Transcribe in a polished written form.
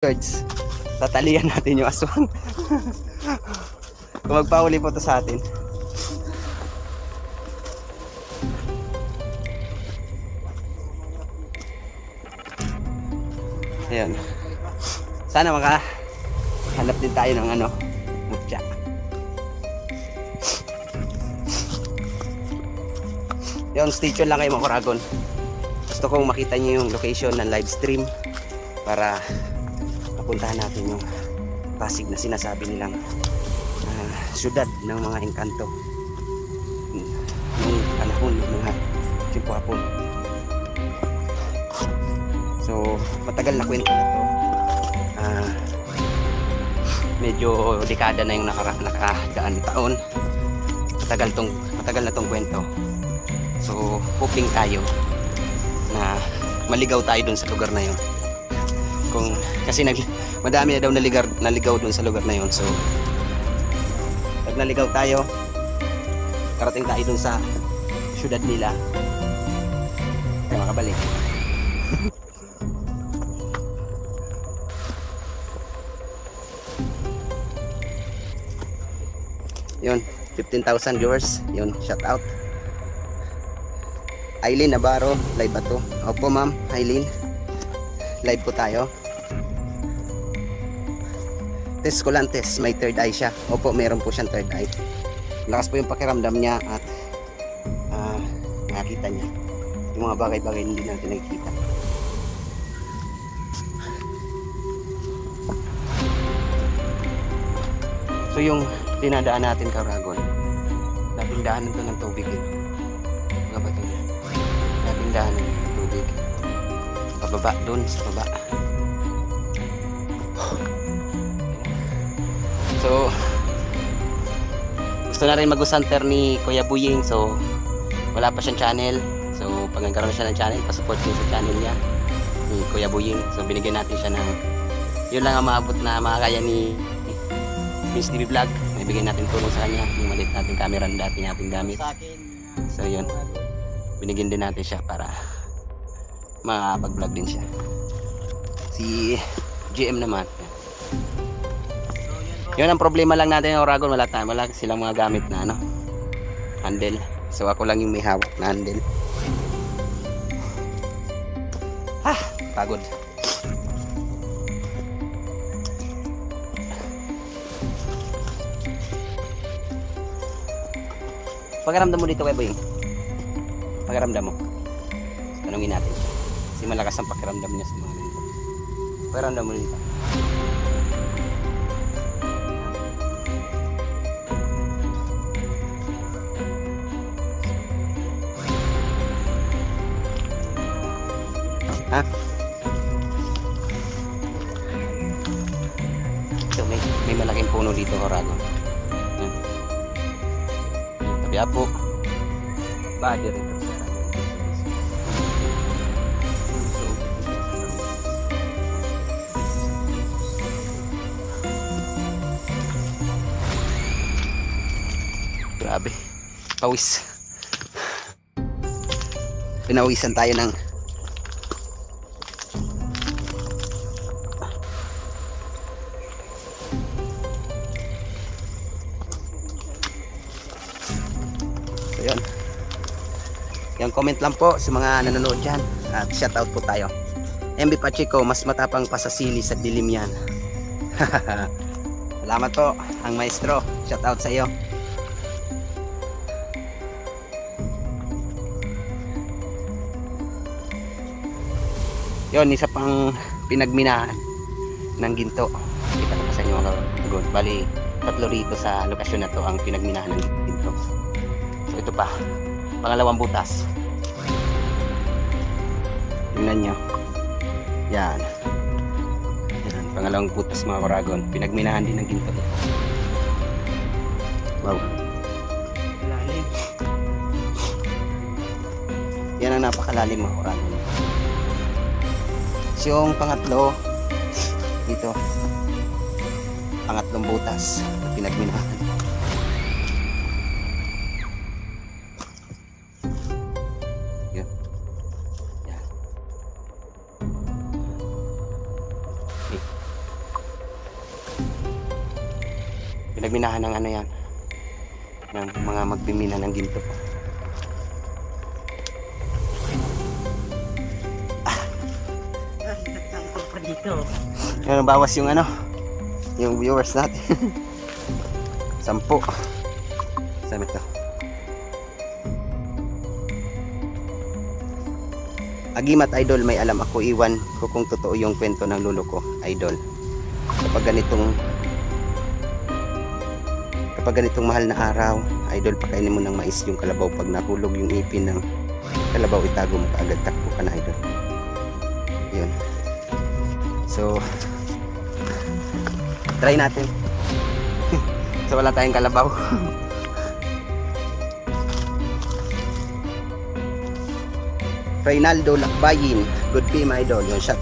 George, tatalian natin yung aswang. Kung magpahuli po to sa atin. Ayan. Sana hanap din tayo ng mutya. Yun, stay tuned lang kayo mga Kuragon. Gusto kong makita nyo yung location ng live stream para puntahan natin yung Pasig na sinasabi nilang syudad ng mga engkanto ng panahon ng mga Tiempo Hapon. So matagal na kwento na to, medyo dekada na yung nakadaan taon. Matagal na tong kwento. So hoping tayo na maligaw tayo dun sa lugar na yun. Kasi madami na daw naligaw dun sa lugar na yun. So pag naligaw tayo, karating tayo dun sa syudad nila, tayo makabalik. Yun, 15,000 viewers. Yun, shout out Aileen Navarro, live ba to? Opo ma'am, Aileen, live po tayo. Test ko lang, test. May third eye siya. Opo, meron po siyang third eye. Lakas po yung pakiramdam niya at nakakita niya yung mga bagay-bagay hindi natin nakikita. So yung dinadaan natin, Karagon, dating daanan to ng tubig yun. Mga bato niya. Dating daanan ng tubig. Pababa doon sa baba. So gusto na rin mag-usanter ni Kuya Buying. So wala pa siyang channel. So pag nagkaroon siya ng channel, pasupport din sa channel niya ni Kuya Buying. So binigyan natin siya ng yun lang ang maabot na makakaya ni Miss TV Vlog. May bigyan natin tulong sa kanya, yung maliit natin camera na dati natin gamit. So yun, binigyan din natin siya para makapag-vlog din siya. Si GM naman, yun ang problema lang natin ng Oragon. Wala silang mga gamit na handle. So ako lang yung may hawak na handle. Pagod. Pagaramdam mo dito kay Boy. Pagaramdam mo. Tanungin natin. Kasi malakas ang pakiramdam niya sa mga ganito. Pagaramdam mo dito. Ha? So may malaking puno dito, Oragon. Tabi po. Badi rin. Grabe. Pawis. Pinawisan tayo ng yung comment lang po sa mga nanonood dyan at shout out po tayo. MB Pacheco, mas matapang pa sa sili sa dilim yan. Salamat po ang maestro, shout out sa iyo. Yon, isa pang pinagminahan ng ginto. Kita ko pa sa inyo mga Karagon. Bali 3 rito sa lokasyon na to ang pinagminahan ng ginto. So ito pa, pangalawang butas. Tingnan nyo. Yan. Yan. Pangalawang butas mga Karagon. Pinagminahan din ng ginto. Wow. Lalim. Yan ang napakalalim mga Karagon. So yung pangatlo dito. Pangatlong butas na pinagminahan. Pinagminahan ng ano yan, ng mga magmimina ng ginto po. Dito. Yan, bawas yung ano, yung viewers natin. 10. Saan ito? Agimat idol, may alam ako, iwan ko kung totoo yung kwento ng lolo ko, idol. Kapag ganitong mahal na araw, idol, pakainin mo ng mais yung kalabaw. Pag nahulog yung ipin ng kalabaw, itago mo kaagad, takbo ka na, idol. Yun. So, try natin. So, wala tayong kalabaw. Reynaldo Lakbayin, good day my idol. Yung shot